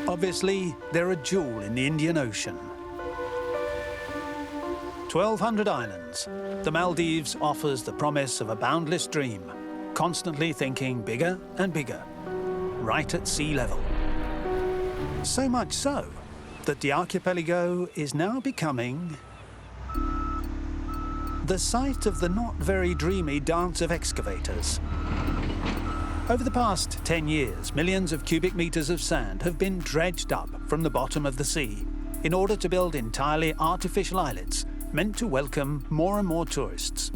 Obviously, they're a jewel in the Indian Ocean. 1,200 islands, the Maldives offers the promise of a boundless dream, constantly thinking bigger and bigger, right at sea level. So much so that the archipelago is now becoming the site of the not very dreamy dance of excavators. Over the past 10 years, millions of cubic meters of sand have been dredged up from the bottom of the sea in order to build entirely artificial islets meant to welcome more and more tourists.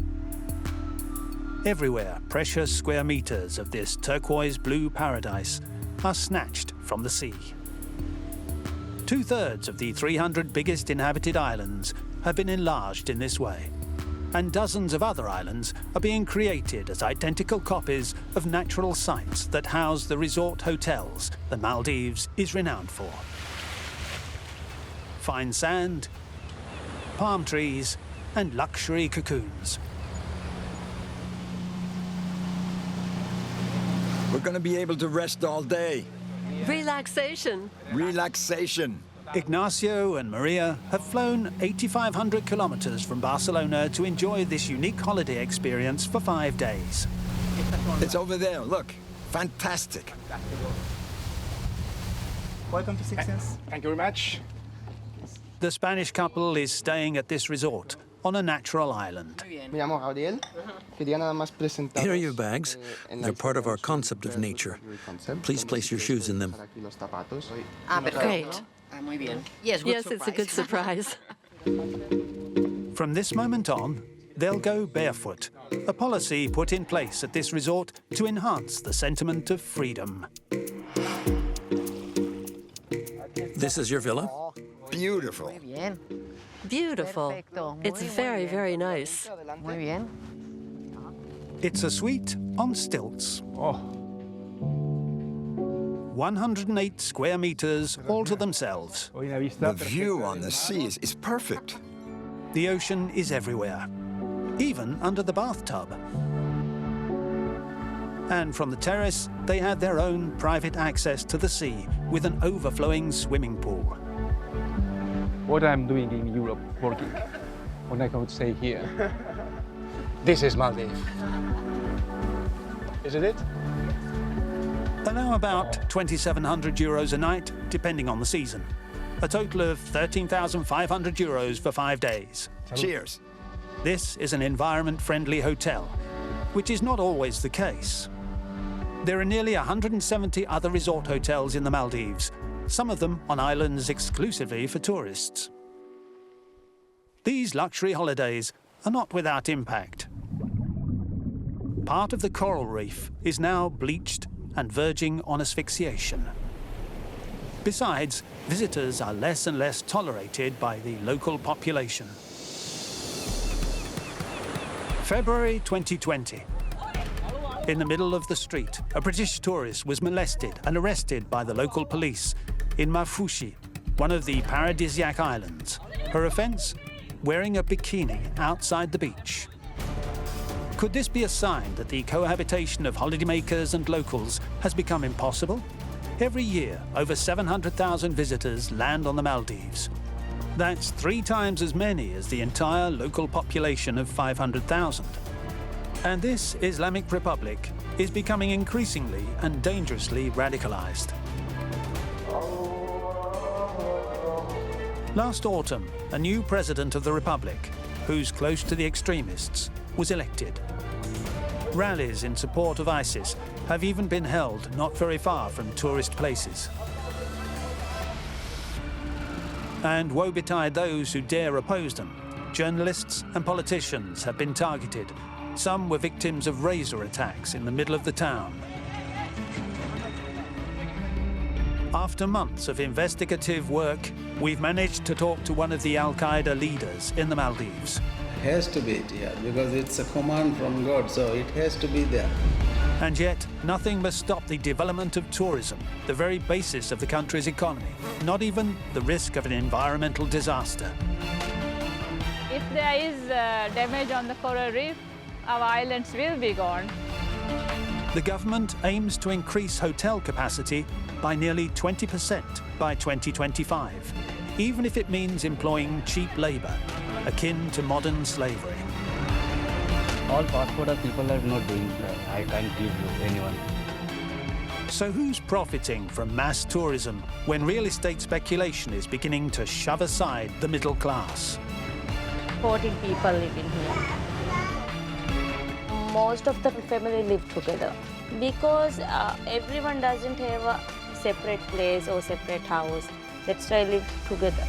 Everywhere, precious square meters of this turquoise blue paradise are snatched from the sea. 2/3 of the 300 biggest inhabited islands have been enlarged in this way, and dozens of other islands are being created as identical copies of natural sites that house the resort hotels the Maldives is renowned for. Fine sand, palm trees, and luxury cocoons. We're going to be able to rest all day. Relaxation. Relaxation. Ignacio and Maria have flown 8,500 kilometers from Barcelona to enjoy this unique holiday experience for 5 days. It's over there, look. Fantastic. Welcome to Six Senses. Thank you very much. The Spanish couple is staying at this resort on a natural island. Me llamo Gabriel. Quería nada más presentar. Here are your bags. They're part of our concept of nature. Please place your shoes in them. Great. Yes, it's a good surprise. From this moment on, they'll go barefoot, a policy put in place at this resort to enhance the sentiment of freedom. This is your villa? Beautiful. Beautiful. It's very, very nice. It's a suite on stilts. 108 square meters all to themselves. The view on the sea is perfect. The ocean is everywhere, even under the bathtub. And from the terrace, they have their own private access to the sea with an overflowing swimming pool. What I'm doing in Europe, working, when I could say here, this is Maldives. Isn't it? They're now about 2,700 euros a night, depending on the season. A total of 13,500 euros for 5 days. Cheers. This is an environment-friendly hotel, which is not always the case. There are nearly 170 other resort hotels in the Maldives, some of them on islands exclusively for tourists. These luxury holidays are not without impact. Part of the coral reef is now bleached and verging on asphyxiation. Besides, visitors are less and less tolerated by the local population. February 2020. In the middle of the street, a British tourist was molested and arrested by the local police in Mafushi, one of the paradisiac islands. Her offence? Wearing a bikini outside the beach. Could this be a sign that the cohabitation of holidaymakers and locals has become impossible? Every year, over 700,000 visitors land on the Maldives. That's 3 times as many as the entire local population of 500,000. And this Islamic Republic is becoming increasingly and dangerously radicalized. Last autumn, a new president of the Republic, who's close to the extremists, was elected. Rallies in support of ISIS have even been held not very far from tourist places. And woe betide those who dare oppose them. Journalists and politicians have been targeted. Some were victims of razor attacks in the middle of the town. After months of investigative work, we've managed to talk to one of the Al-Qaeda leaders in the Maldives. Has to be, yeah, because it's a command from God, so it has to be there. And yet, nothing must stop the development of tourism, the very basis of the country's economy, not even the risk of an environmental disaster. If there is damage on the coral reef, our islands will be gone. The government aims to increase hotel capacity by nearly 20% by 2025, even if it means employing cheap labour, akin to modern slavery. All passport of people are not doing that. I can't give you anyone. So who's profiting from mass tourism when real estate speculation is beginning to shove aside the middle class? 14 people living here. Most of the family live together because everyone doesn't have a separate place or separate house. That's why live together.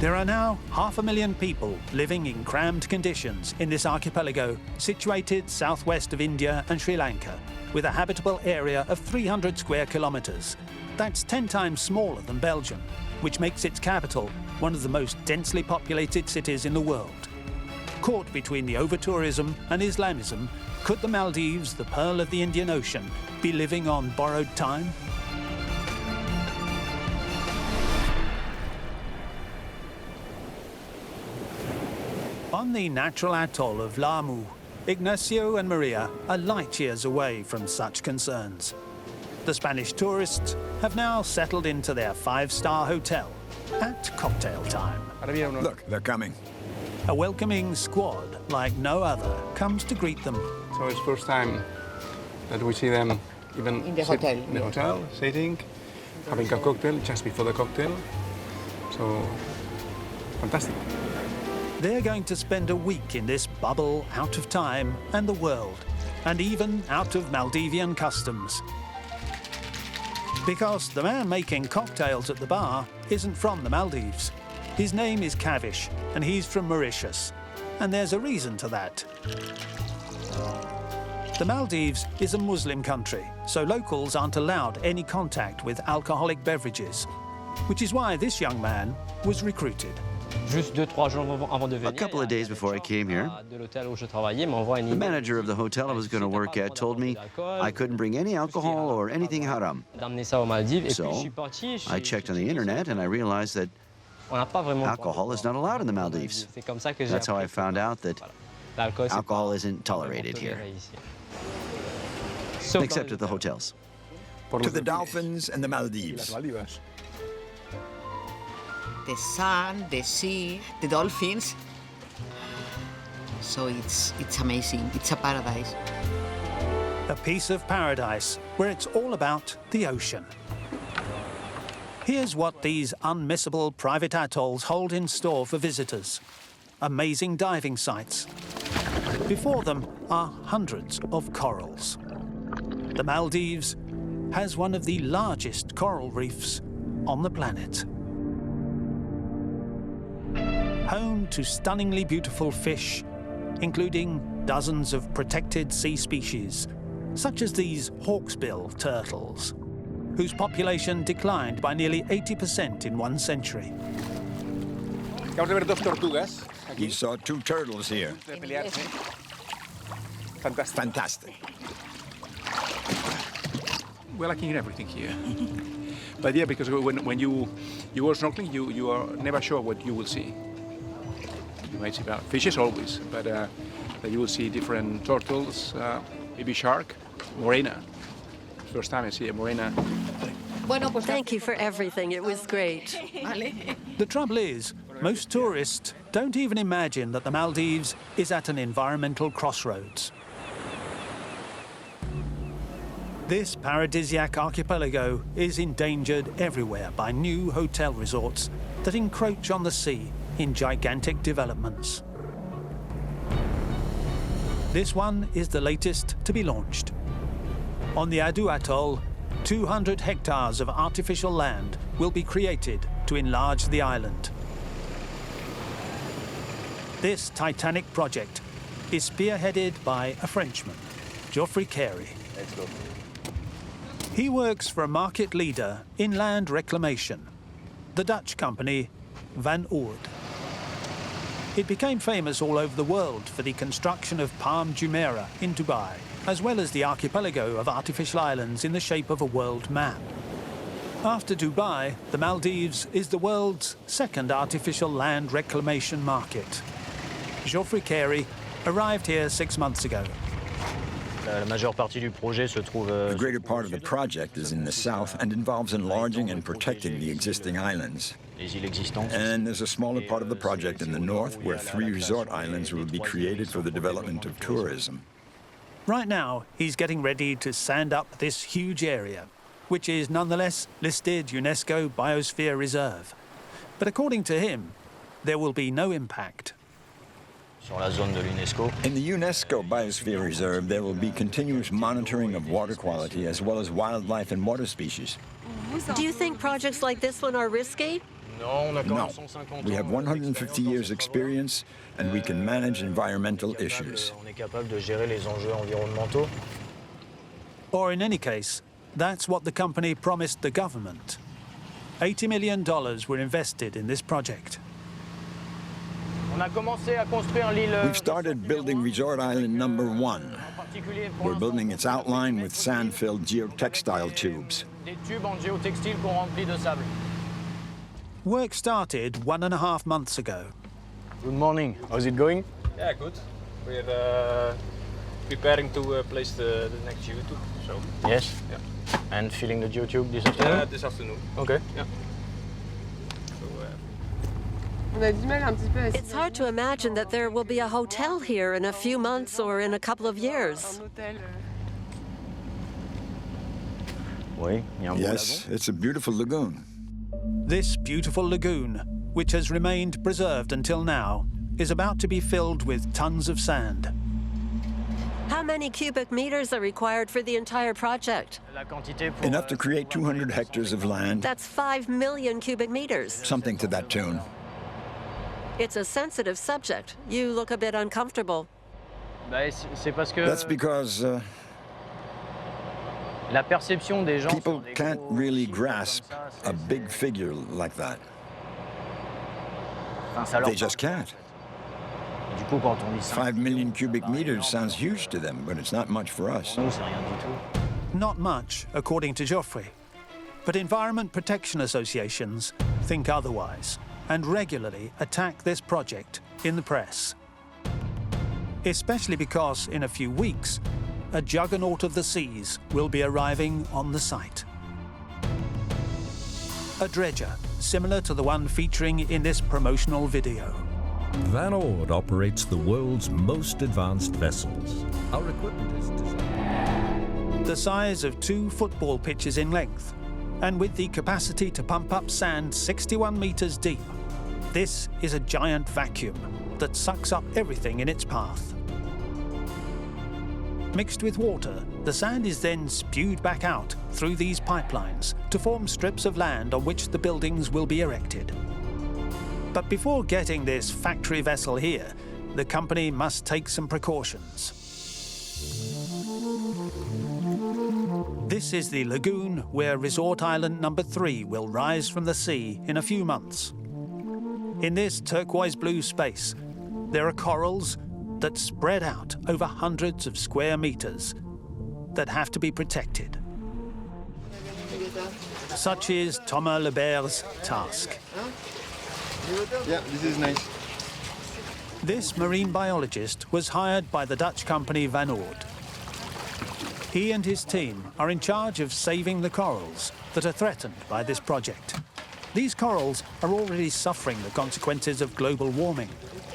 There are now 500,000 people living in crammed conditions in this archipelago situated southwest of India and Sri Lanka, with a habitable area of 300 square kilometres. That's 10 times smaller than Belgium, which makes its capital one of the most densely populated cities in the world. Caught between the overtourism and Islamism, could the Maldives, the pearl of the Indian Ocean, be living on borrowed time? On the natural atoll of Lamu, Ignacio and Maria are light years away from such concerns. The Spanish tourists have now settled into their 5-star hotel at cocktail time. Look, they're coming. A welcoming squad like no other comes to greet them. So it's first time that we see them even in the hotel. In the hotel, sitting, having a cocktail just before the cocktail. So, fantastic. They're going to spend a week in this bubble out of time and the world, and even out of Maldivian customs. Because the man making cocktails at the bar isn't from the Maldives. His name is Kavish, and he's from Mauritius. And there's a reason to that. The Maldives is a Muslim country, so locals aren't allowed any contact with alcoholic beverages, which is why this young man was recruited. A couple of days before I came here, the manager of the hotel I was going to work at told me I couldn't bring any alcohol or anything haram. So I checked on the internet and I realized that alcohol is not allowed in the Maldives. That's how I found out that alcohol isn't tolerated here, except at the hotels. To the dolphins and the Maldives. The sun, the sea, the dolphins. So it's amazing. It's a paradise. A piece of paradise where it's all about the ocean. Here's what these unmissable private atolls hold in store for visitors. Amazing diving sites. Before them are hundreds of corals. The Maldives has one of the largest coral reefs on the planet. Home to stunningly beautiful fish, including dozens of protected sea species, such as these hawksbill turtles, whose population declined by nearly 80% in 1 century. You saw 2 turtles here. Fantastic. We're lacking in everything here. But yeah, because when you go snorkeling, you are never sure what you will see. You might see fishes always, but you will see different turtles, maybe shark, morena. First time I see a morena. Thank you for everything. It was great. The trouble is, most tourists don't even imagine that the Maldives is at an environmental crossroads. This paradisiac archipelago is endangered everywhere by new hotel resorts that encroach on the sea in gigantic developments. This one is the latest to be launched. On the Adu Atoll, 200 hectares of artificial land will be created to enlarge the island. This titanic project is spearheaded by a Frenchman, Geoffrey Carey. He works for a market leader in land reclamation, the Dutch company Van Oord. It became famous all over the world for the construction of Palm Jumeirah in Dubai, as well as the archipelago of artificial islands in the shape of a world map. After Dubai, the Maldives is the world's second artificial land reclamation market. Geoffrey Carey arrived here 6 months ago. The greater part of the project is in the south and involves enlarging and protecting the existing islands. And there's a smaller part of the project in the north where 3 resort islands will be created for the development of tourism. Right now, he's getting ready to sand up this huge area, which is nonetheless listed UNESCO Biosphere Reserve. But according to him, there will be no impact. In the UNESCO Biosphere Reserve, there will be continuous monitoring of water quality as well as wildlife and water species. Do you think projects like this one are risky? No. We have 150 years' experience, and we can manage environmental issues. Or in any case, that's what the company promised the government. $80 million were invested in this project. We've started building Resort Island number 1. We're building its outline with sand-filled geotextile tubes. Work started 1.5 months ago. Good morning. How's it going? Yeah, good. We're preparing to place the next geotube. So. Yes. Yeah. And filling the geotube this afternoon? This afternoon. Okay. Yeah. It's hard to imagine that there will be a hotel here in a few months or in a couple of years. Yes, it's a beautiful lagoon. This beautiful lagoon, which has remained preserved until now, is about to be filled with tons of sand. How many cubic meters are required for the entire project? Enough to create 200 hectares of land. That's 5 million cubic meters. Something to that tune. It's a sensitive subject. You look a bit uncomfortable. That's because people can't really grasp a big figure like that. They just can't. 5 million cubic meters sounds huge to them, but it's not much for us. Not much, according to Geoffrey. But environment protection associations think otherwise and regularly attack this project in the press. Especially because in a few weeks, a juggernaut of the seas will be arriving on the site. A dredger, similar to the one featuring in this promotional video. Van Oord operates the world's most advanced vessels. Our equipment is designed. The size of 2 football pitches in length, and with the capacity to pump up sand 61 meters deep. This is a giant vacuum that sucks up everything in its path. Mixed with water, the sand is then spewed back out through these pipelines to form strips of land on which the buildings will be erected. But before getting this factory vessel here, the company must take some precautions. This is the lagoon where Resort Island number 3 will rise from the sea in a few months. In this turquoise blue space, there are corals that spread out over hundreds of square meters that have to be protected. Such is Thomas Lebert's task. Yeah, this is nice. This marine biologist was hired by the Dutch company Van Oord. He and his team are in charge of saving the corals that are threatened by this project. These corals are already suffering the consequences of global warming,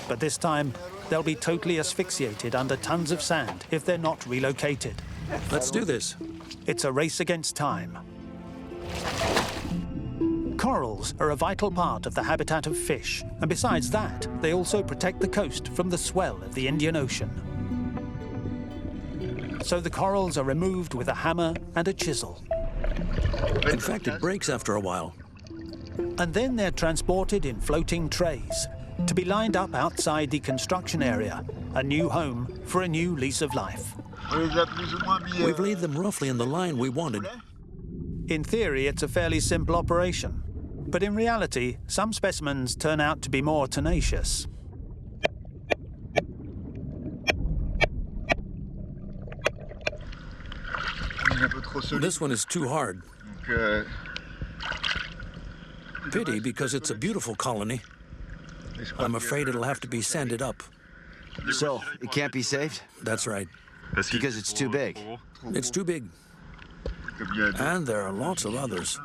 but this time they'll be totally asphyxiated under tons of sand if they're not relocated. Let's do this. It's a race against time. Corals are a vital part of the habitat of fish, and besides that, they also protect the coast from the swell of the Indian Ocean. So the corals are removed with a hammer and a chisel. In fact, it breaks after a while. And then they're transported in floating trays to be lined up outside the construction area, a new home for a new lease of life. We've laid them roughly in the line we wanted. In theory, it's a fairly simple operation, but in reality, some specimens turn out to be more tenacious. This one is too hard. Pity, because it's a beautiful colony. I'm afraid it'll have to be sanded up. So, it can't be saved? That's right. Because it's too big. It's too big. And there are lots of others.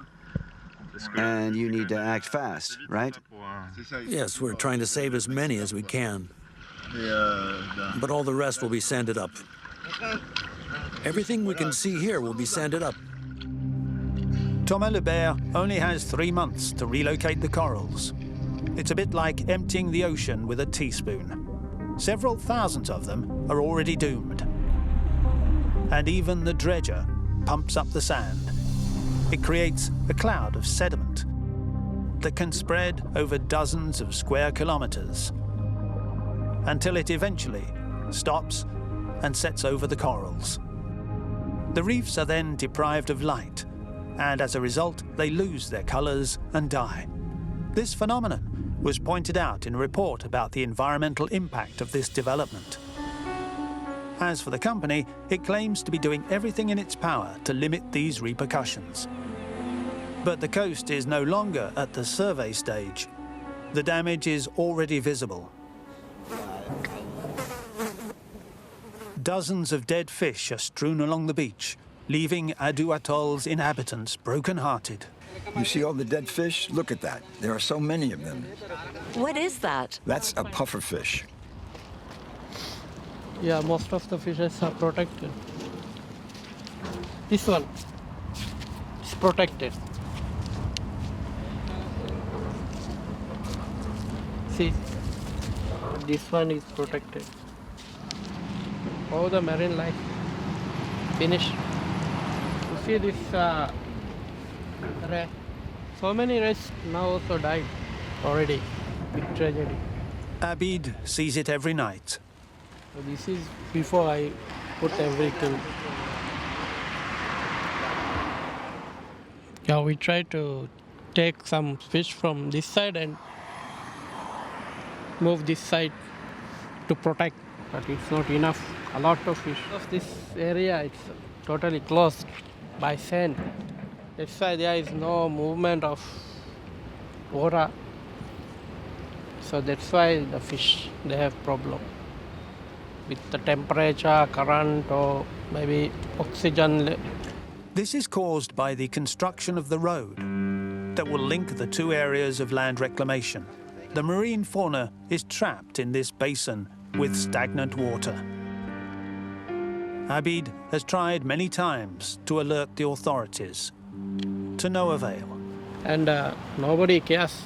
And you need to act fast, right? Yes, we're trying to save as many as we can. But all the rest will be sanded up. Everything we can see here will be sanded up. Thomas Lebert only has 3 months to relocate the corals. It's a bit like emptying the ocean with a teaspoon. Several thousands of them are already doomed. And even the dredger pumps up the sand. It creates a cloud of sediment that can spread over dozens of square kilometers until it eventually stops and sets over the corals. The reefs are then deprived of light, and as a result, they lose their colors and die. This phenomenon was pointed out in a report about the environmental impact of this development. As for the company, it claims to be doing everything in its power to limit these repercussions. But the coast is no longer at the survey stage. The damage is already visible. Dozens of dead fish are strewn along the beach, leaving Adu Atoll's inhabitants broken-hearted. You see all the dead fish? Look at that. There are so many of them. What is that? That's a pufferfish. Yeah, most of the fishes are protected. This one is protected. See, this one is protected. All the marine life finished. You see this ray. So many rays now also died already. Big tragedy. Abid sees it every night. So this is before I put everything. Yeah, we try to take some fish from this side and move this side to protect, but it's not enough. A lot of fish. Of this area, it's totally closed by sand. That's why there is no movement of water. So that's why the fish, they have problem with the temperature, current, or maybe oxygen. This is caused by the construction of the road that will link the two areas of land reclamation. The marine fauna is trapped in this basin with stagnant water. Abid has tried many times to alert the authorities, to no avail. And nobody cares,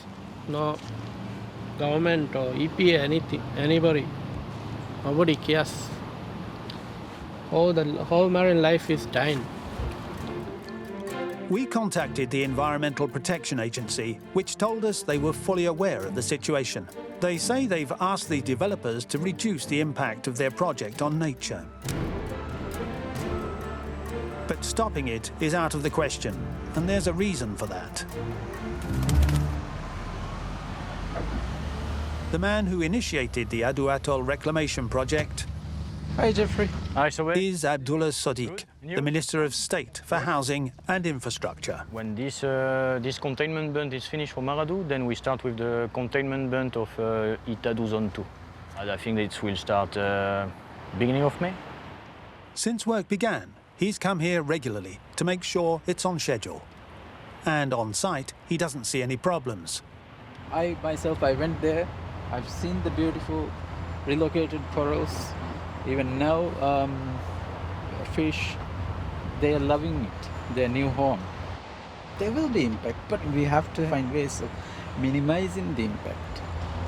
no government or EPA, anything, anybody, nobody cares. The whole marine life is dying. We contacted the Environmental Protection Agency, which told us they were fully aware of the situation. They say they've asked the developers to reduce the impact of their project on nature. But stopping it is out of the question, and there's a reason for that. The man who initiated the Adu Atoll reclamation project Hi, Jeffrey. Hi, Sobe. is Abdullah Sadiq, the Minister of State for Housing and Infrastructure. When this containment bund is finished for Maradu, then we start with the containment bund of Itadu Zone 2. And I think it will start beginning of May. Since work began, he's come here regularly to make sure it's on schedule. And on site, he doesn't see any problems. I went there. I've seen the beautiful relocated corals. Even now, fish, they are loving it, their new home. There will be impact, but we have to find ways of minimizing the impact.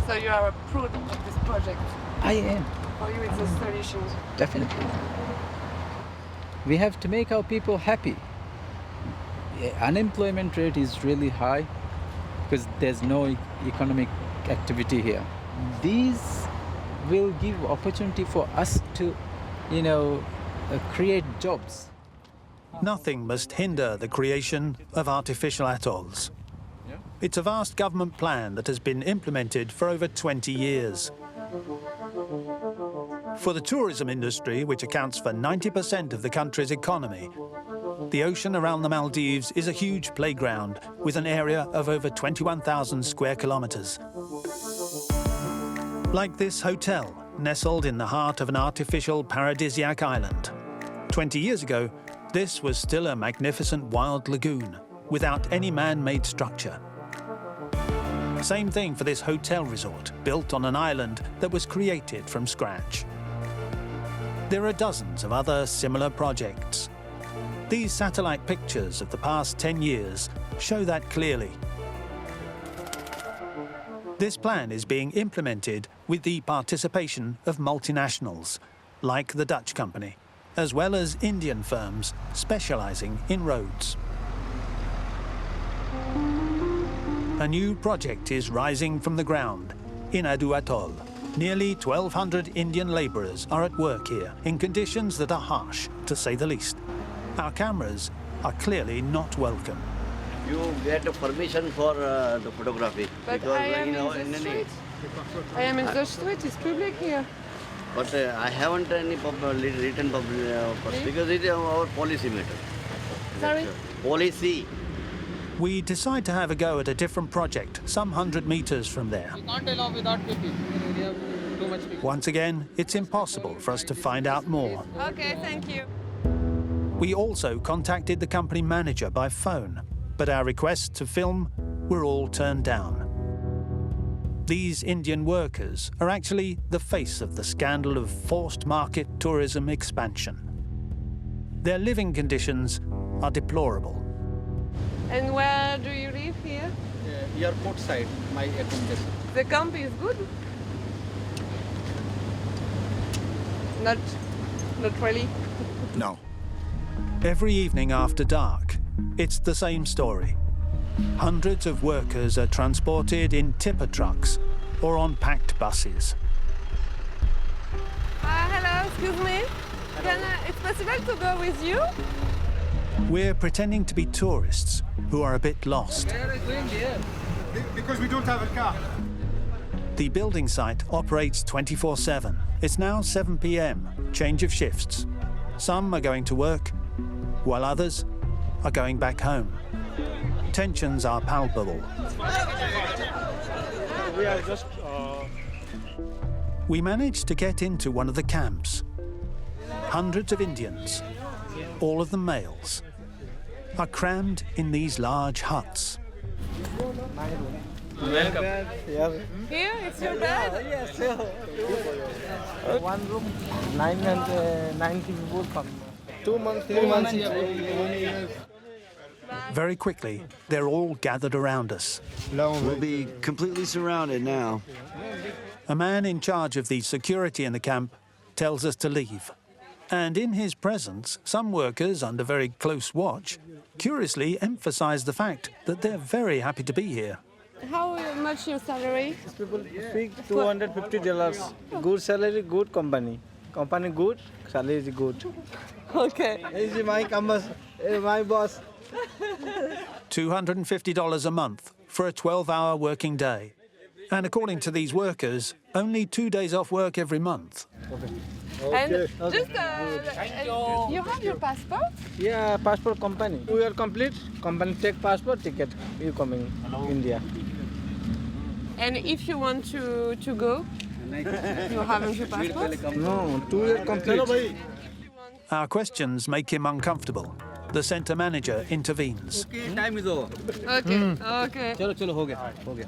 So you are proud of this project? I am. For you, it's a solution? Definitely. We have to make our people happy. The unemployment rate is really high because there's no economic activity here. These will give opportunity for us to, create jobs. Nothing must hinder the creation of artificial atolls. It's a vast government plan that has been implemented for over 20 years. For the tourism industry, which accounts for 90% of the country's economy, the ocean around the Maldives is a huge playground with an area of over 21,000 square kilometers. Like this hotel, nestled in the heart of an artificial paradisiac island. 20 years ago, this was still a magnificent wild lagoon without any man-made structure. Same thing for this hotel resort, built on an island that was created from scratch. There are dozens of other similar projects. These satellite pictures of the past 10 years show that clearly. This plan is being implemented with the participation of multinationals, like the Dutch company, as well as Indian firms specializing in roads. A new project is rising from the ground in Adu Atoll. Nearly 1,200 Indian laborers are at work here in conditions that are harsh, to say the least. Our cameras are clearly not welcome. You get a permission for the photography. But because, I am in the street. I am in the street, it's public here. But I haven't any written because it is our policy matter. Sorry? Policy. We decide to have a go at a different project some 100 meters from there. We can't allow without people. We have too much people. Once again, it's impossible for us to find out more. Okay, thank you. We also contacted the company manager by phone, but our requests to film were all turned down. These Indian workers are actually the face of the scandal of forced market tourism expansion. Their living conditions are deplorable. And where do you live here? Airport side, my accommodation. The camp is good? Not really. No. Every evening after dark, it's the same story. Hundreds of workers are transported in tipper trucks or on packed buses. Hello, excuse me. It's possible to go with you? We're pretending to be tourists who are a bit lost. Because we don't have a car. The building site operates 24/7. It's now 7 p.m., change of shifts. Some are going to work, while others are going back home. Tensions are palpable. We are just... We managed to get into one of the camps. Hundreds of Indians, all of them males, are crammed in these large huts. Welcome. Here, it's your bed? Yes, sir. One room, 9 people come. 2 months, 3 months. Very quickly, they're all gathered around us. We'll be completely surrounded now. A man in charge of the security in the camp tells us to leave. And in his presence, some workers, under very close watch, curiously emphasize the fact that they're very happy to be here. How much your salary? People speak $250. Good salary, good company. Company good, salary is good. Okay. This is my boss. $250 a month for a 12-hour working day. And according to these workers, only 2 days off work every month. And just, you have your passport? Yeah, passport company. We are complete. Company take passport ticket. You coming India. And if you want to go, you haven't your passport? No, 2 years complete. Our questions make him uncomfortable. The center manager intervenes. Okay, time is over. Okay, okay. Chalo, ho gaya.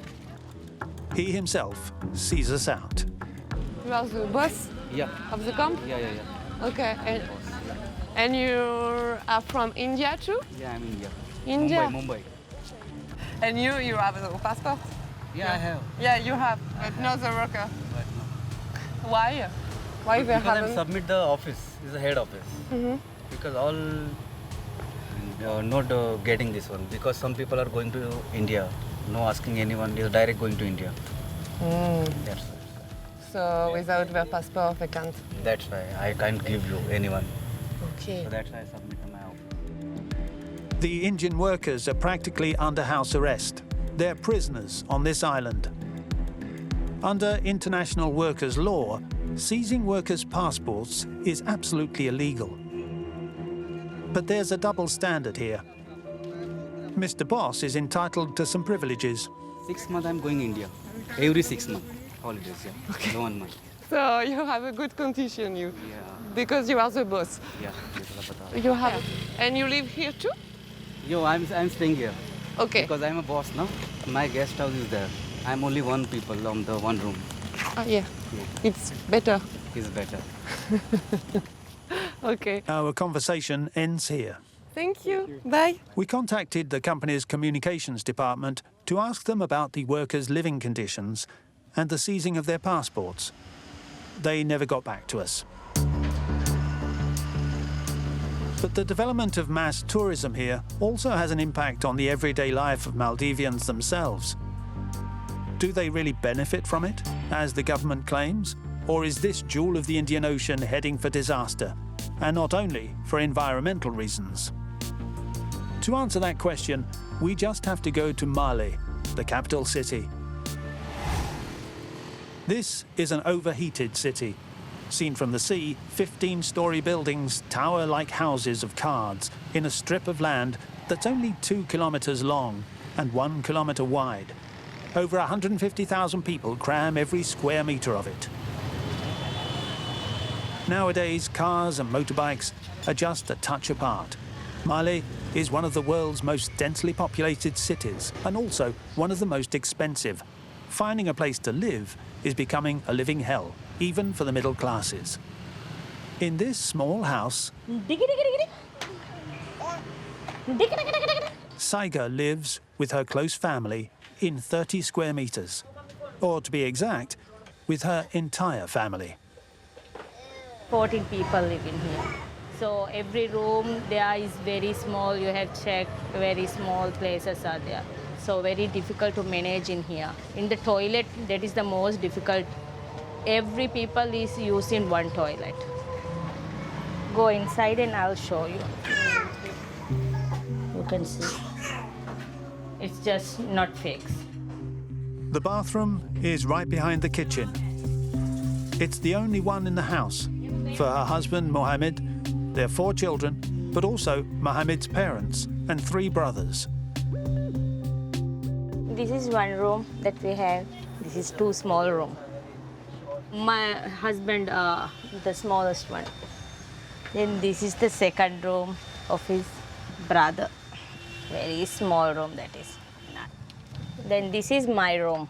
He himself sees us out. You are the boss of the camp? Yeah. Okay, and you are from India too? Yeah, I'm India. India? Mumbai. And you have a passport? Yeah, I have. Yeah, you have, but not the worker. Why? Why they haven't? Because I submit the office, is the head office. Because all not getting this one. Because some people are going to India, no asking anyone, is direct going to India. That's why. So without their passport, they can't. That's why I can't give you anyone. Okay. So that's why I submit my office. The Indian workers are practically under house arrest. They're prisoners on this island. Under international workers' law, seizing workers' passports is absolutely illegal. But there's a double standard here. Mr. Boss is entitled to some privileges. 6 months I'm going India. Every 6 months. Holidays, yeah. Okay. 1 month. So you have a good condition, you. Yeah. Because you are the boss. Yeah. You have, and you live here too? Yo, I'm staying here. Okay. Because I'm a boss now. My guest house is there. I'm only one people on the one room. Yeah. It's better. It's better. Okay. Our conversation ends here. Thank you. Bye. We contacted the company's communications department to ask them about the workers' living conditions and the seizing of their passports. They never got back to us. But the development of mass tourism here also has an impact on the everyday life of Maldivians themselves. Do they really benefit from it, as the government claims? Or is this jewel of the Indian Ocean heading for disaster, and not only for environmental reasons? To answer that question, we just have to go to Male, the capital city. This is an overheated city. Seen from the sea, 15-story buildings tower like houses of cards in a strip of land that's only 2 kilometers long and 1 kilometer wide. Over 150,000 people cram every square meter of it. Nowadays, cars and motorbikes are just a touch apart. Male is one of the world's most densely populated cities and also one of the most expensive. Finding a place to live is becoming a living hell, even for the middle classes. In this small house, Saiga lives with her close family in 30 square meters. Or to be exact, with her entire family. 14 people live in here. So every room there is very small, you have checked, very small places are there. So very difficult to manage in here. In the toilet, that is the most difficult. Every people is using one toilet. Go inside and I'll show you. You can see. It's just not fixed. The bathroom is right behind the kitchen. It's the only one in the house. For her husband, Mohammed, their 4 children, but also Mohammed's parents and 3 brothers. This is one room that we have. This is 2 small rooms. My husband, the smallest one. Then this is the second room of his brother. Very small room that is. Then this is my room.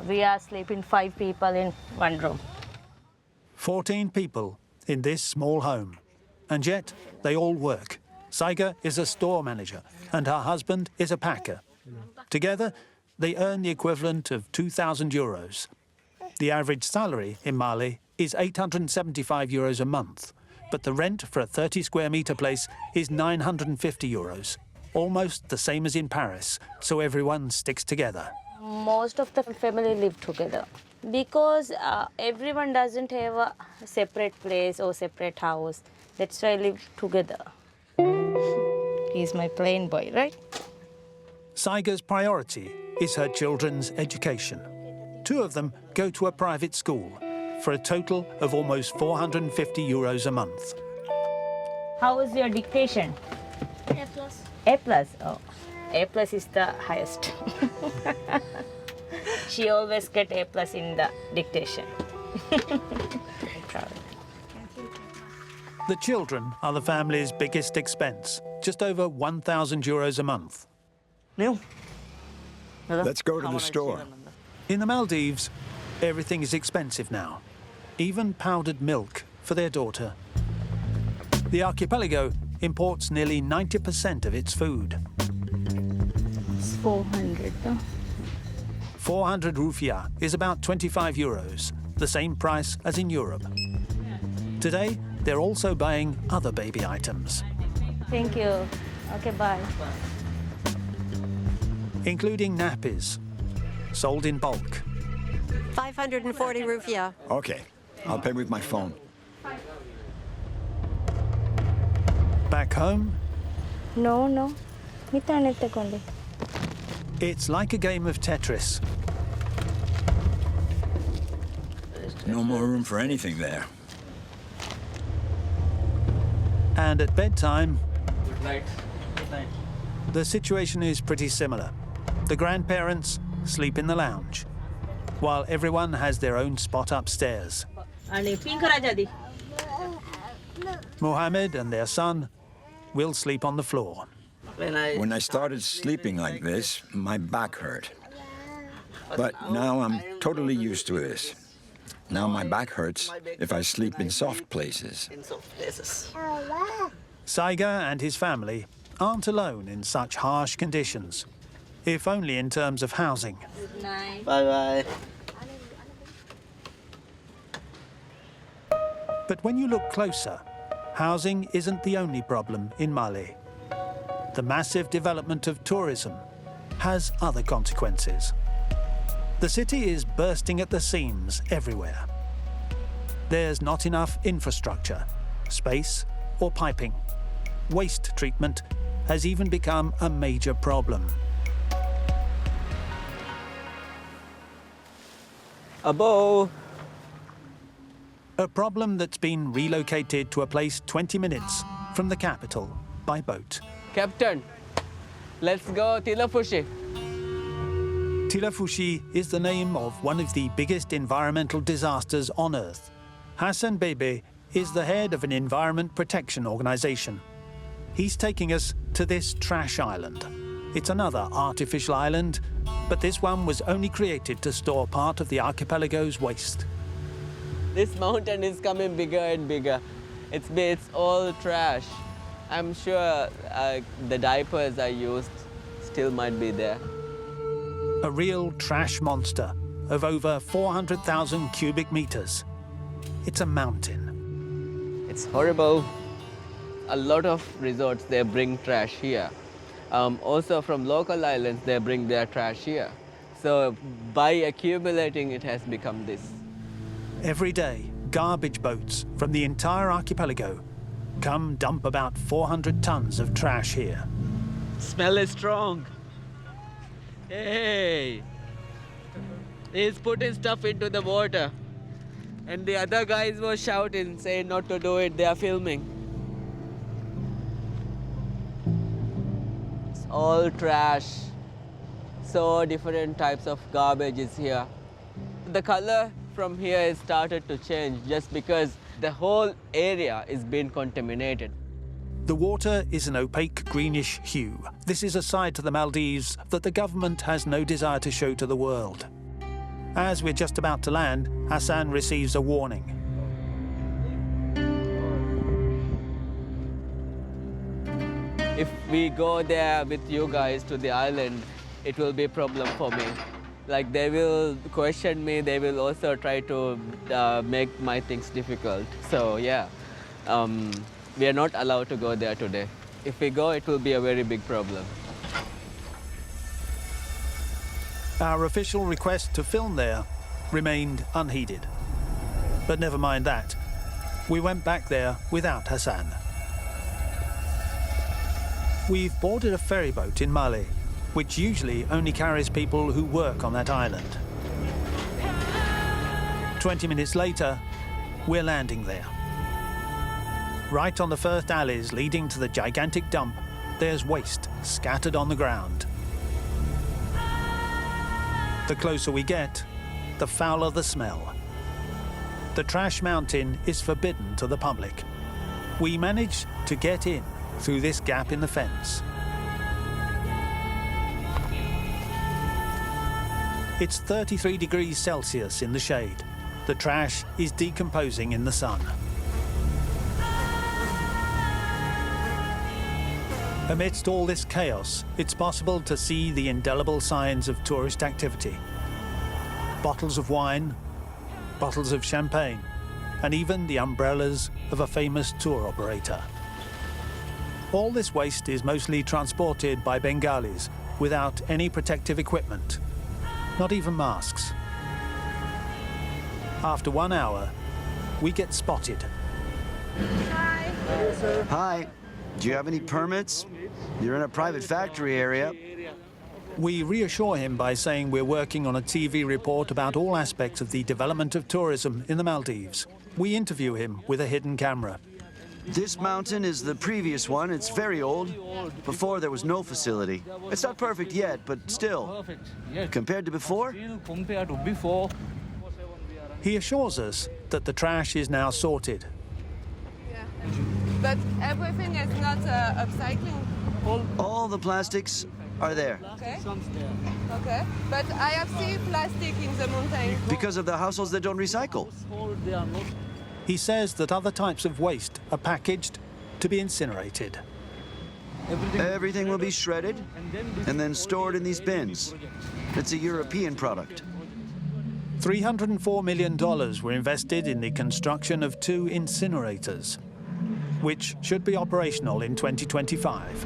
We are sleeping 5 people in one room. 14 people in this small home. And yet, they all work. Saiga is a store manager and her husband is a packer. Together, they earn the equivalent of 2,000 euros. The average salary in Mali is 875 euros a month, but the rent for a 30 square meter place is 950 euros, almost the same as in Paris, so everyone sticks together. Most of the family live together because everyone doesn't have a separate place or separate house. That's why I live together. He's my plain boy, right? Saiga's priority is her children's education. 2 of them go to a private school for a total of almost 450 euros a month. How is your dictation? A+. A+? Oh, A+ is the highest. She always get A+ in the dictation. The children are the family's biggest expense, just over 1,000 euros a month. Let's go to the store. In the Maldives, everything is expensive now, even powdered milk for their daughter. The archipelago imports nearly 90% of its food. It's 400, huh? 400 rupiah is about 25 euros, the same price as in Europe. Today, they're also buying other baby items. Thank you. Okay, bye. Including nappies, sold in bulk. 540 rupiah. Okay, I'll pay with my phone. Back home, No. it's like a game of Tetris. No more room for anything there. And at bedtime, Good night. Good night. the situation is pretty similar. The grandparents sleep in the lounge, while everyone has their own spot upstairs. Mohammed and their son will sleep on the floor. When I started sleeping like this, my back hurt. But now I'm totally used to this. Now my back hurts if I sleep in soft places. Saiga and his family aren't alone in such harsh conditions, if only in terms of housing. Bye-bye. But when you look closer, housing isn't the only problem in Mali. The massive development of tourism has other consequences. The city is bursting at the seams everywhere. There's not enough infrastructure, space, or piping. Waste treatment has even become a major problem. Abo! A problem that's been relocated to a place 20 minutes from the capital by boat. Captain, let's go Tilafushi. Tilafushi is the name of one of the biggest environmental disasters on Earth. Hassan Bebe is the head of an environment protection organization. He's taking us to this trash island. It's another artificial island, but this one was only created to store part of the archipelago's waste. This mountain is coming bigger and bigger. It's all trash. I'm sure the diapers I used still might be there. A real trash monster of over 400,000 cubic meters. It's a mountain. It's horrible. A lot of resorts, they bring trash here. Also from local islands, they bring their trash here. So by accumulating, it has become this. Every day, garbage boats from the entire archipelago come dump about 400 tons of trash here. Smell is strong. Hey! He's putting stuff into the water. And the other guys were shouting, saying not to do it, they are filming. It's all trash. So different types of garbage is here. The color from here has started to change just because the whole area is being contaminated. The water is an opaque greenish hue. This is a side to the Maldives that the government has no desire to show to the world. As we're just about to land, Hassan receives a warning. If we go there with you guys to the island, it will be a problem for me. Like, they will question me, they will also try to make my things difficult. So yeah, we are not allowed to go there today. If we go, it will be a very big problem. Our official request to film there remained unheeded. But never mind that. We went back there without Hassan. We've boarded a ferry boat in Mali, which usually only carries people who work on that island. 20 minutes later, we're landing there. Right on the first alleys leading to the gigantic dump, there's waste scattered on the ground. The closer we get, the fouler the smell. The trash mountain is forbidden to the public. We managed to get in through this gap in the fence. It's 33 degrees Celsius in the shade. The trash is decomposing in the sun. Amidst all this chaos, it's possible to see the indelible signs of tourist activity. Bottles of wine, bottles of champagne, and even the umbrellas of a famous tour operator. All this waste is mostly transported by Bengalis without any protective equipment. Not even masks. After 1 hour, we get spotted. Hi. Hi. Do you have any permits? You're in a private factory area. We reassure him by saying we're working on a TV report about all aspects of the development of tourism in the Maldives. We interview him with a hidden camera. This mountain is the previous one. It's very old. Before, there was no facility. It's not perfect yet, but still. Compared to before? Compared to before. He assures us that the trash is now sorted. Yeah. But everything is not upcycling. All the plastics are there. Okay. Okay. But I have seen plastic in the mountain. Because of the households that don't recycle. He says that other types of waste are packaged to be incinerated. Everything will be shredded and then stored in these bins. It's a European product. $304 million were invested in the construction of 2 incinerators, which should be operational in 2025.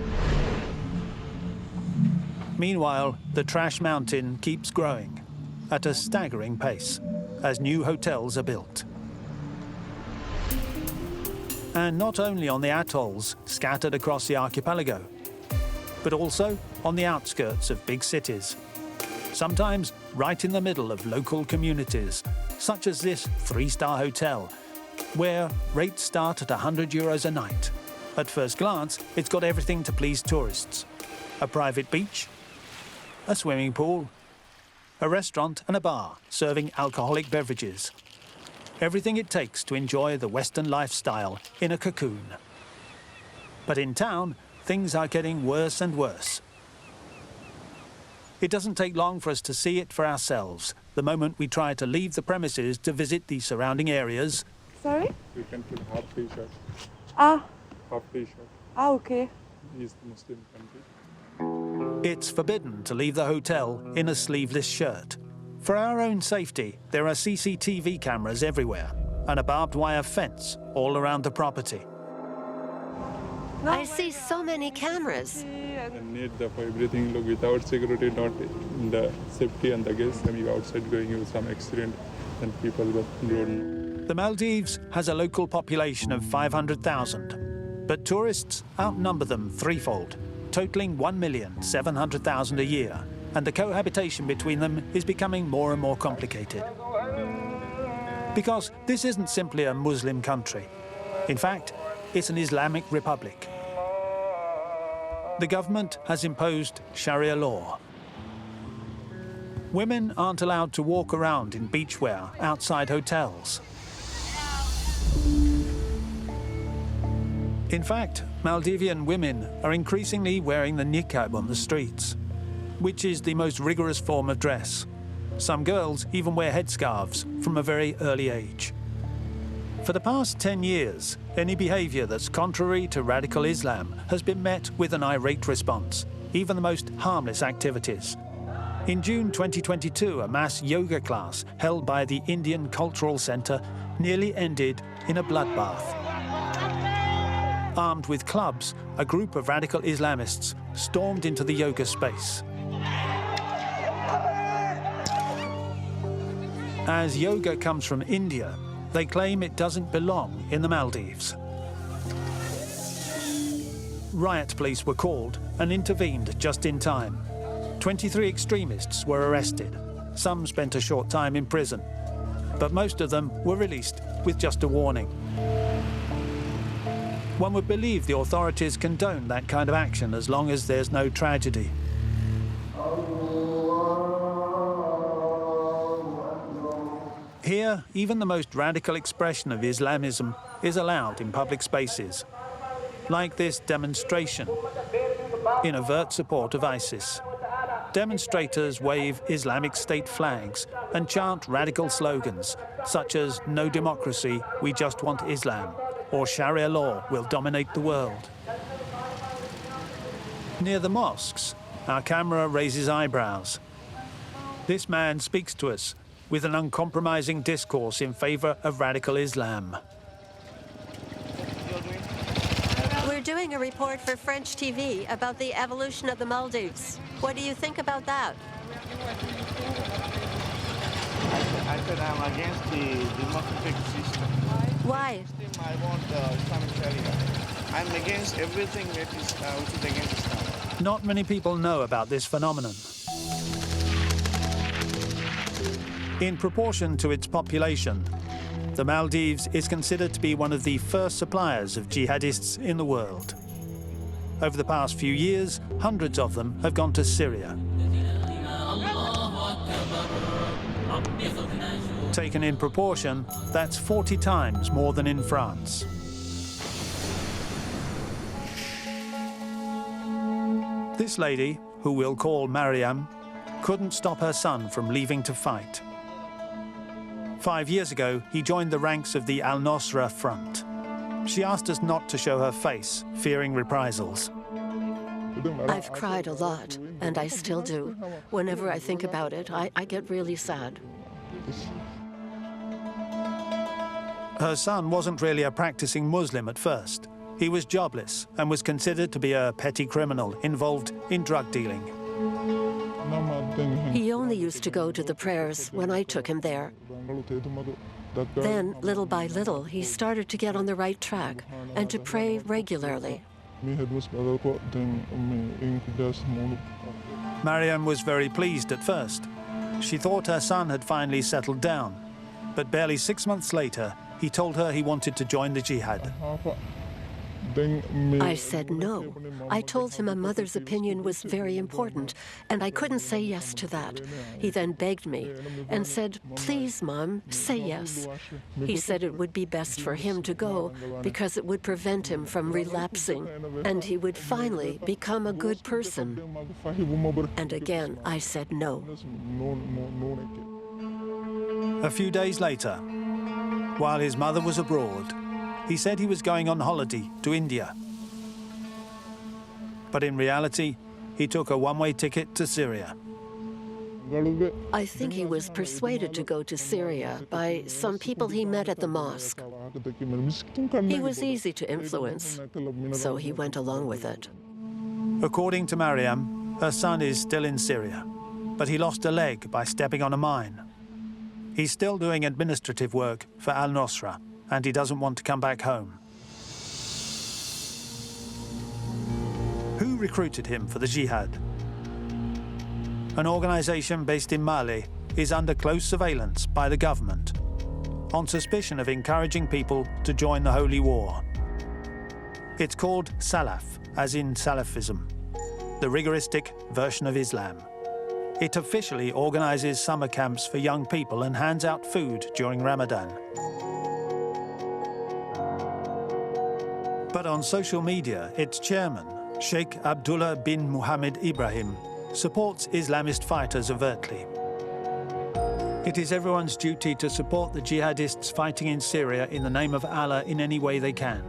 Meanwhile, the trash mountain keeps growing at a staggering pace as new hotels are built. And not only on the atolls scattered across the archipelago, but also on the outskirts of big cities, sometimes right in the middle of local communities, such as this 3-star hotel, where rates start at €100 a night. At first glance, it's got everything to please tourists: a private beach, a swimming pool, a restaurant and a bar serving alcoholic beverages. Everything it takes to enjoy the Western lifestyle in a cocoon. But in town, things are getting worse and worse. It doesn't take long for us to see it for ourselves the moment we try to leave the premises to visit the surrounding areas. Sorry? You can put half t-shirt. Ah. Half t-shirt. Ah, okay. Is the Muslim country. It's forbidden to leave the hotel in a sleeveless shirt. For our own safety, there are CCTV cameras everywhere and a barbed wire fence all around the property. I see so many cameras. And need for everything, look, without security, not in the safety and the guests, I mean, outside going with some accident and people don't. The Maldives has a local population of 500,000, but tourists outnumber them threefold, totaling 1,700,000 a year, and the cohabitation between them is becoming more and more complicated. Because this isn't simply a Muslim country. In fact, it's an Islamic republic. The government has imposed Sharia law. Women aren't allowed to walk around in beachwear outside hotels. In fact, Maldivian women are increasingly wearing the niqab on the streets, which is the most rigorous form of dress. Some girls even wear headscarves from a very early age. For the past 10 years, any behavior that's contrary to radical Islam has been met with an irate response, even the most harmless activities. In June 2022, a mass yoga class held by the Indian Cultural Centre nearly ended in a bloodbath. Armed with clubs, a group of radical Islamists stormed into the yoga space. As yoga comes from India, they claim it doesn't belong in the Maldives. Riot police were called and intervened just in time. 23 extremists were arrested. Some spent a short time in prison, but most of them were released with just a warning. One would believe the authorities condone that kind of action as long as there's no tragedy. Here, even the most radical expression of Islamism is allowed in public spaces, like this demonstration in overt support of ISIS. Demonstrators wave Islamic State flags and chant radical slogans such as "No democracy, we just want Islam," or "Sharia law will dominate the world." Near the mosques, our camera raises eyebrows. This man speaks to us with an uncompromising discourse in favor of radical Islam. We're doing a report for French TV about the evolution of the Maldives. What do you think about that? I said I'm against the democratic system. Why? I want Islamic Sharia. I'm against everything that is which is against Islam. Not many people know about this phenomenon. In proportion to its population, the Maldives is considered to be one of the first suppliers of jihadists in the world. Over the past few years, hundreds of them have gone to Syria. Taken in proportion, that's 40 times more than in France. This lady, who we'll call Mariam, couldn't stop her son from leaving to fight. 5 years ago, he joined the ranks of the Al-Nusra Front. She asked us not to show her face, fearing reprisals. I've cried a lot, and I still do. Whenever I think about it, I get really sad. Her son wasn't really a practicing Muslim at first. He was jobless and was considered to be a petty criminal involved in drug dealing. He only used to go to the prayers when I took him there. Then, little by little, he started to get on the right track and to pray regularly. Mariam was very pleased at first. She thought her son had finally settled down, but barely 6 months later, he told her he wanted to join the jihad. I said no. I told him a mother's opinion was very important, and I couldn't say yes to that. He then begged me and said, "Please, Mom, say yes." He said it would be best for him to go because it would prevent him from relapsing, and he would finally become a good person. And again, I said no. A few days later, while his mother was abroad, he said he was going on holiday to India. But in reality, he took a one-way ticket to Syria. I think he was persuaded to go to Syria by some people he met at the mosque. He was easy to influence, so he went along with it. According to Mariam, her son is still in Syria, but he lost a leg by stepping on a mine. He's still doing administrative work for Al-Nusra, and he doesn't want to come back home. Who recruited him for the jihad? An organization based in Mali is under close surveillance by the government on suspicion of encouraging people to join the holy war. It's called Salaf, as in Salafism, the rigoristic version of Islam. It officially organizes summer camps for young people and hands out food during Ramadan. But on social media, its chairman, Sheikh Abdullah bin Muhammad Ibrahim, supports Islamist fighters overtly. It is everyone's duty to support the jihadists fighting in Syria in the name of Allah in any way they can.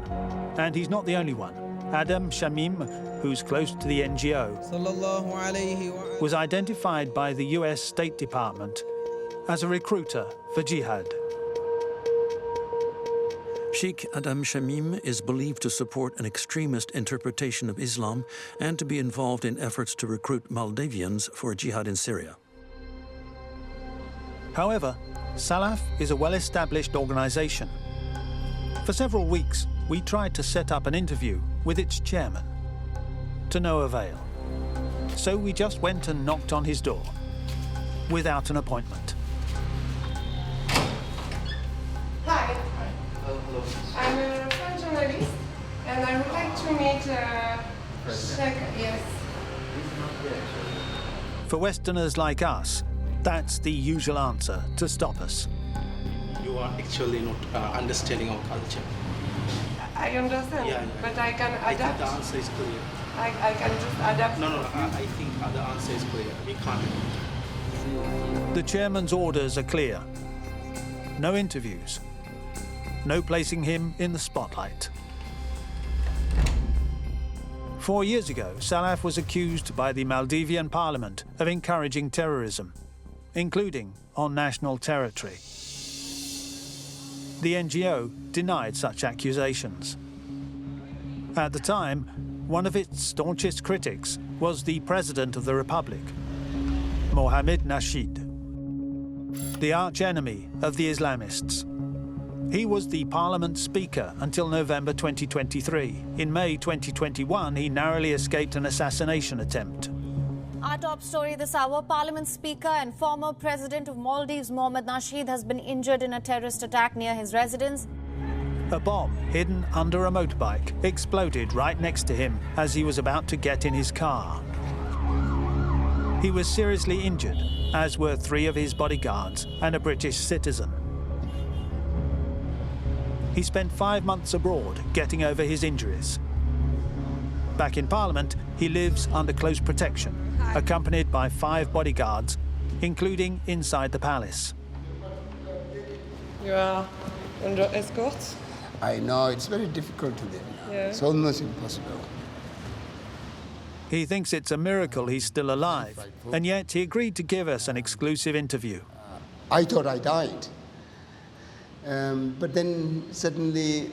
And he's not the only one. Adam Shamim, who's close to the NGO, was identified by the US State Department as a recruiter for jihad. Sheikh Adam Shamim is believed to support an extremist interpretation of Islam and to be involved in efforts to recruit Maldivians for jihad in Syria. However, Salaf is a well-established organization. For several weeks, we tried to set up an interview with its chairman. To no avail. So we just went and knocked on his door, without an appointment. Hi. I'm a French journalist, and I would like to meet Sheikh, yes. For Westerners like us, that's the usual answer to stop us. You are actually not understanding our culture. I understand, but I can adapt. I think the answer is clear. I can just adapt. No, I think the answer is clear. We can't. The chairman's orders are clear. No interviews. No placing him in the spotlight. 4 years ago, Salaf was accused by the Maldivian parliament of encouraging terrorism, including on national territory. The NGO denied such accusations. At the time, one of its staunchest critics was the President of the Republic, Mohamed Nasheed, the arch-enemy of the Islamists. He was the Parliament Speaker until November 2023. In May 2021, he narrowly escaped an assassination attempt. Our top story this hour, Parliament Speaker and former President of Maldives, Mohamed Nasheed, has been injured in a terrorist attack near his residence. A bomb hidden under a motorbike exploded right next to him as he was about to get in his car. He was seriously injured, as were 3 of his bodyguards and a British citizen. He spent 5 months abroad getting over his injuries. Back in Parliament, he lives under close protection, accompanied by 5 bodyguards, including inside the palace. You are under escort? I know, it's very difficult to live. Yeah. It's almost impossible. He thinks it's a miracle he's still alive, and yet he agreed to give us an exclusive interview. I thought I died. But then suddenly,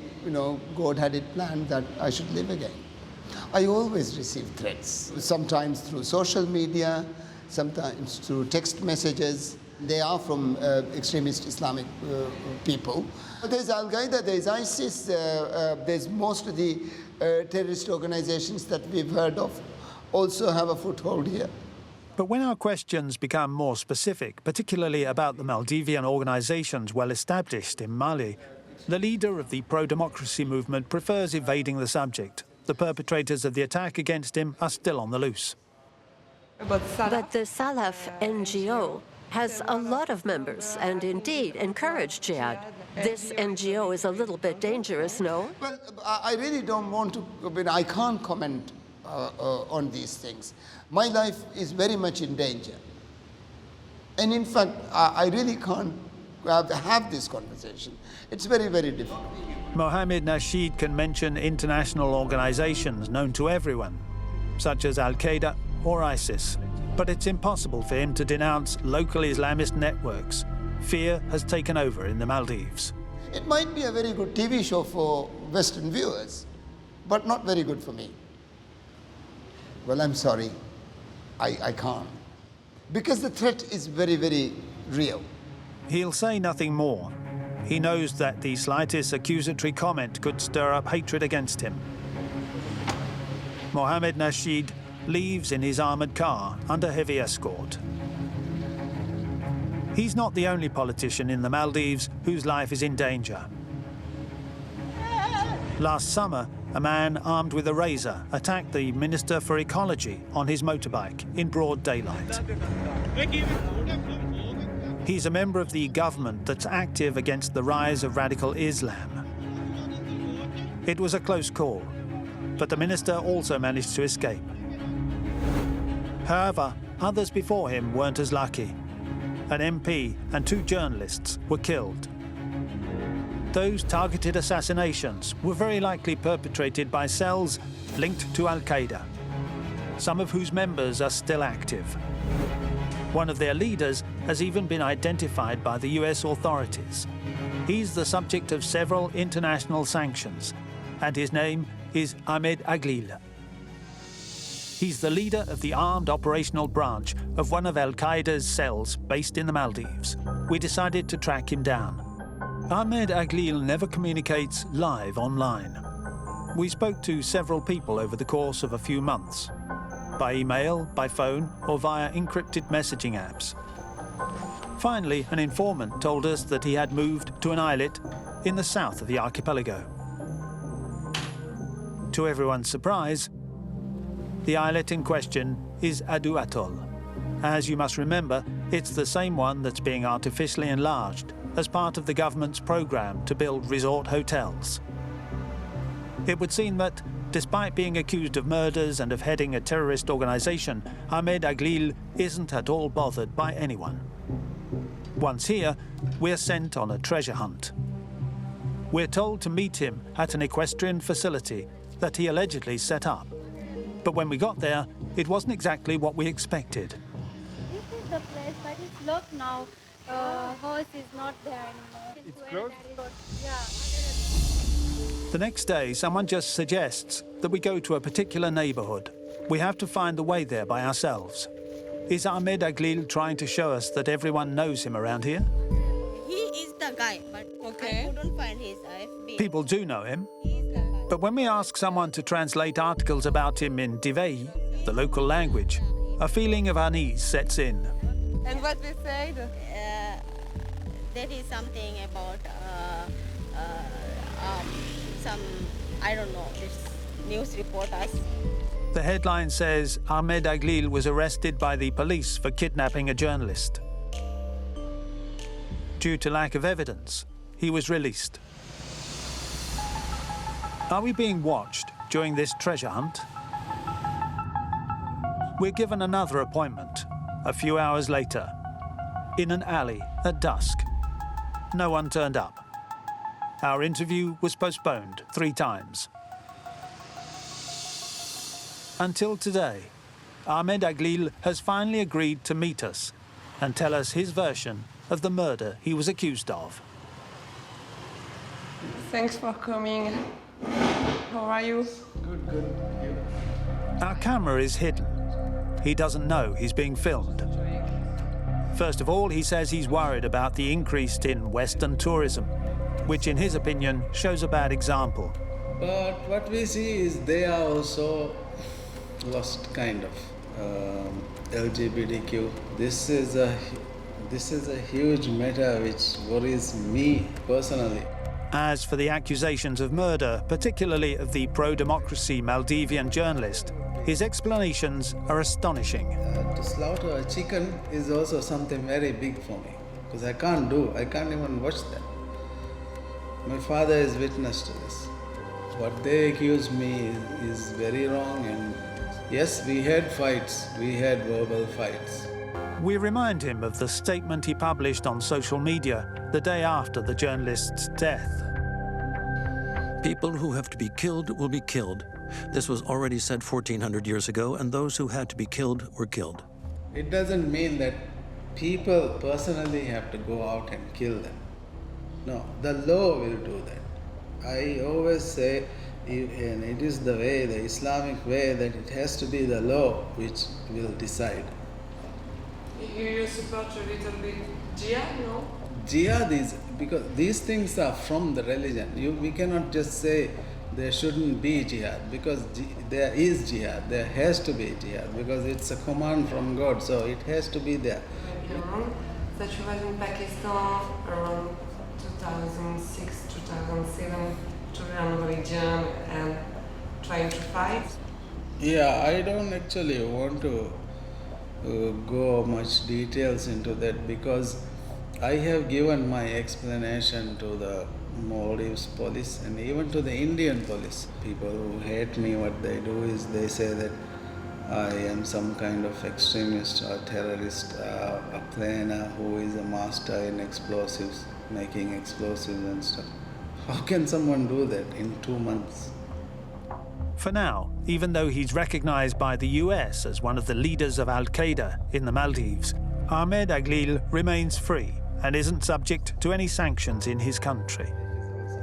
God had it planned that I should live again. I always receive threats, sometimes through social media, sometimes through text messages. They are from extremist Islamic people. There's Al-Qaeda, there's ISIS, there's most of the terrorist organizations that we've heard of also have a foothold here. But when our questions become more specific, particularly about the Maldivian organizations well established in Mali, the leader of the pro-democracy movement prefers evading the subject. The perpetrators of the attack against him are still on the loose. But the Salaf NGO has a lot of members and indeed encourage jihad. This NGO is a little bit dangerous, no? Well, I really don't want to, I can't comment on these things. My life is very much in danger. And in fact, I really can't have this conversation. It's very, very difficult. Mohammed Nasheed can mention international organizations known to everyone, such as Al-Qaeda or ISIS. But it's impossible for him to denounce local Islamist networks. Fear has taken over in the Maldives. It might be a very good TV show for Western viewers, but not very good for me. Well, I'm sorry, I can't. Because the threat is very, very real. He'll say nothing more. He knows that the slightest accusatory comment could stir up hatred against him. Mohammed Nasheed leaves in his armoured car under heavy escort. He's not the only politician in the Maldives whose life is in danger. Last summer, a man armed with a razor attacked the Minister for Ecology on his motorbike in broad daylight. He's a member of the government that's active against the rise of radical Islam. It was a close call, but the minister also managed to escape. However, others before him weren't as lucky. An MP and 2 journalists were killed. Those targeted assassinations were very likely perpetrated by cells linked to Al-Qaeda, some of whose members are still active. One of their leaders has even been identified by the US authorities. He's the subject of several international sanctions, and his name is Ahmed Aglil. He's the leader of the armed operational branch of one of Al-Qaeda's cells based in the Maldives. We decided to track him down. Ahmed Aglil never communicates live online. We spoke to several people over the course of a few months, by email, by phone, or via encrypted messaging apps. Finally, an informant told us that he had moved to an islet in the south of the archipelago. To everyone's surprise, the islet in question is Adu Atoll. As you must remember, it's the same one that's being artificially enlarged as part of the government's program to build resort hotels. It would seem that, despite being accused of murders and of heading a terrorist organization, Ahmed Aglil isn't at all bothered by anyone. Once here, we're sent on a treasure hunt. We're told to meet him at an equestrian facility that he allegedly set up. But when we got there, it wasn't exactly what we expected. This is the place, but it's locked now. Horse is not there anymore. It's closed? Yeah. The next day, someone just suggests that we go to a particular neighborhood. We have to find the way there by ourselves. Is Ahmed Aglil trying to show us that everyone knows him around here? He is the guy, but I couldn't find his IFB. People do know him. But when we ask someone to translate articles about him in Divei, the local language, a feeling of unease sets in. And what they said? There is something about some, I don't know, this news reporters. The headline says Ahmed Aglil was arrested by the police for kidnapping a journalist. Due to lack of evidence, he was released. Are we being watched during this treasure hunt? We're given another appointment a few hours later, in an alley at dusk. No one turned up. Our interview was postponed 3 times. Until today, Ahmed Aglil has finally agreed to meet us and tell us his version of the murder he was accused of. Thanks for coming. How are you? Good, good. You? Our camera is hidden. He doesn't know he's being filmed. First of all, he says he's worried about the increase in Western tourism, which in his opinion shows a bad example. But what we see is they are also lost kind of LGBTQ. This is a huge matter which worries me personally. As for the accusations of murder, particularly of the pro-democracy Maldivian journalist, his explanations are astonishing. To slaughter a chicken is also something very big for me, because I can't even watch that. My father is witness to this. What they accuse me is very wrong, and yes, we had fights, we had verbal fights. We remind him of the statement he published on social media the day after the journalist's death. People who have to be killed will be killed. This was already said 1400 years ago, and those who had to be killed were killed. It doesn't mean that people personally have to go out and kill them. No, the law will do that. I always say, and it is the way, the Islamic way, that it has to be the law which will decide. You support a little bit jihad, no? Jihad is, because these things are from the religion. We cannot just say there shouldn't be jihad, because there is jihad, there has to be jihad, because it's a command from God, so it has to be there. That you was in Pakistan around 2006, 2007, to run religion and trying to fight? Yeah, I don't actually want to go much details into that, because I have given my explanation to the Maldives police and even to the Indian police. People who hate me, what they do is they say that I am some kind of extremist or terrorist, a planner who is a master in explosives, making explosives and stuff. How can someone do that in 2 months? For now, even though he's recognized by the US as one of the leaders of Al-Qaeda in the Maldives, Ahmed Aglil remains free and isn't subject to any sanctions in his country.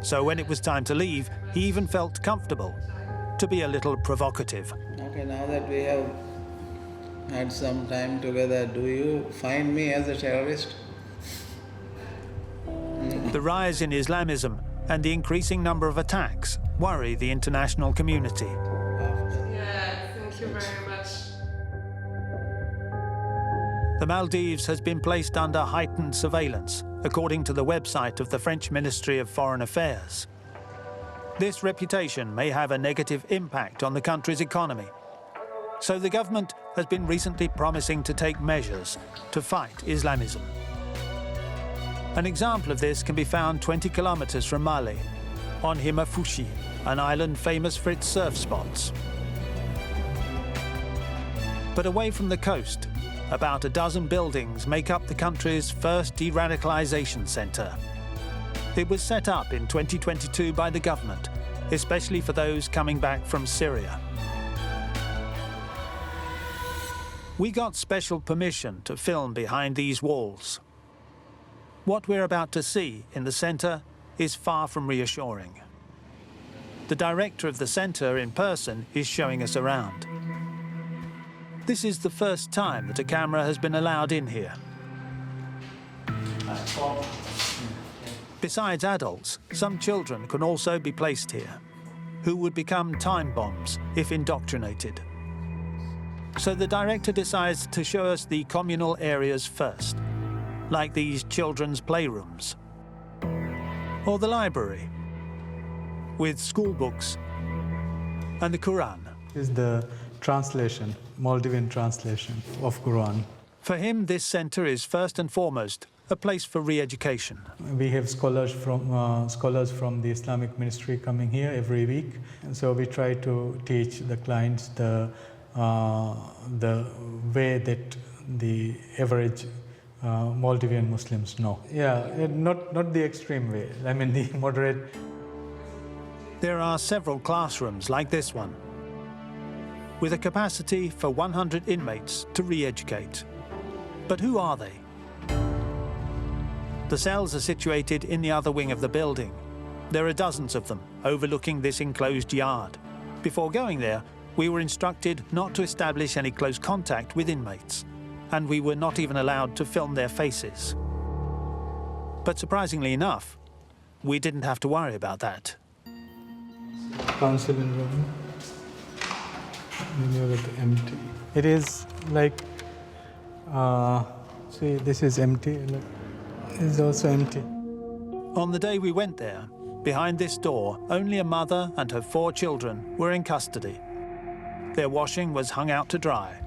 So when it was time to leave, he even felt comfortable to be a little provocative. Okay, now that we have had some time together, do you find me as a terrorist? The rise in Islamism and the increasing number of attacks worry the international community. Yeah, thank you very much. The Maldives has been placed under heightened surveillance, according to the website of the French Ministry of Foreign Affairs. This reputation may have a negative impact on the country's economy. So the government has been recently promising to take measures to fight Islamism. An example of this can be found 20 kilometers from Male, on Himafushi, an island famous for its surf spots. But away from the coast, about a dozen buildings make up the country's first deradicalization center. It was set up in 2022 by the government, especially for those coming back from Syria. We got special permission to film behind these walls. What we're about to see in the center is far from reassuring. The director of the center in person is showing us around. This is the first time that a camera has been allowed in here. Besides adults, some children can also be placed here, who would become time bombs if indoctrinated. So the director decides to show us the communal areas first, like these children's playrooms, or the library, with school books and the Quran. Is the translation, Maldivian translation of Quran. For him, this center is first and foremost a place for re-education. We have scholars from the Islamic ministry coming here every week. So we try to teach the clients the way that the average Maldivian Muslims know. Yeah, not the extreme way, I mean the moderate. There are several classrooms like this one, with a capacity for 100 inmates to re-educate. But who are they? The cells are situated in the other wing of the building. There are dozens of them overlooking this enclosed yard. Before going there, we were instructed not to establish any close contact with inmates, and we were not even allowed to film their faces. But surprisingly enough, we didn't have to worry about that. Counseling room. Empty. It is like, see, this is empty. It's also empty. On the day we went there, behind this door, only a mother and her 4 children were in custody. Their washing was hung out to dry.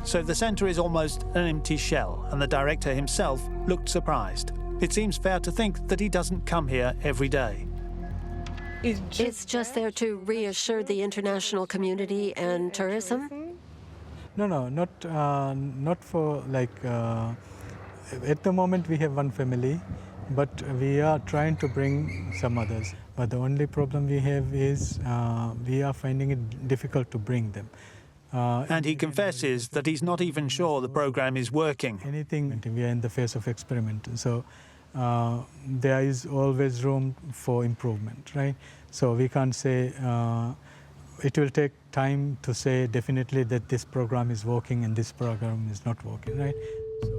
So the centre is almost an empty shell, and the director himself looked surprised. It seems fair to think that he doesn't come here every day. It's just there to reassure the international community and tourism? No, not for like, at the moment we have one family, but we are trying to bring some others. But the only problem we have is we are finding it difficult to bring them. And he confesses that he's not even sure the program is working. We are in the phase of experiment, so there is always room for improvement, right? So we can't say, it will take time to say definitely that this program is working and this program is not working, right?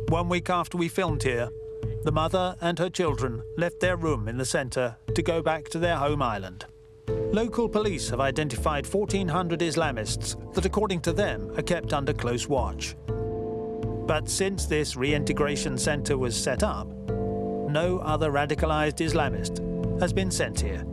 1 week after we filmed here, the mother and her children left their room in the centre to go back to their home island. Local police have identified 1,400 Islamists that, according to them, are kept under close watch. But since this reintegration centre was set up, no other radicalised Islamist has been sent here.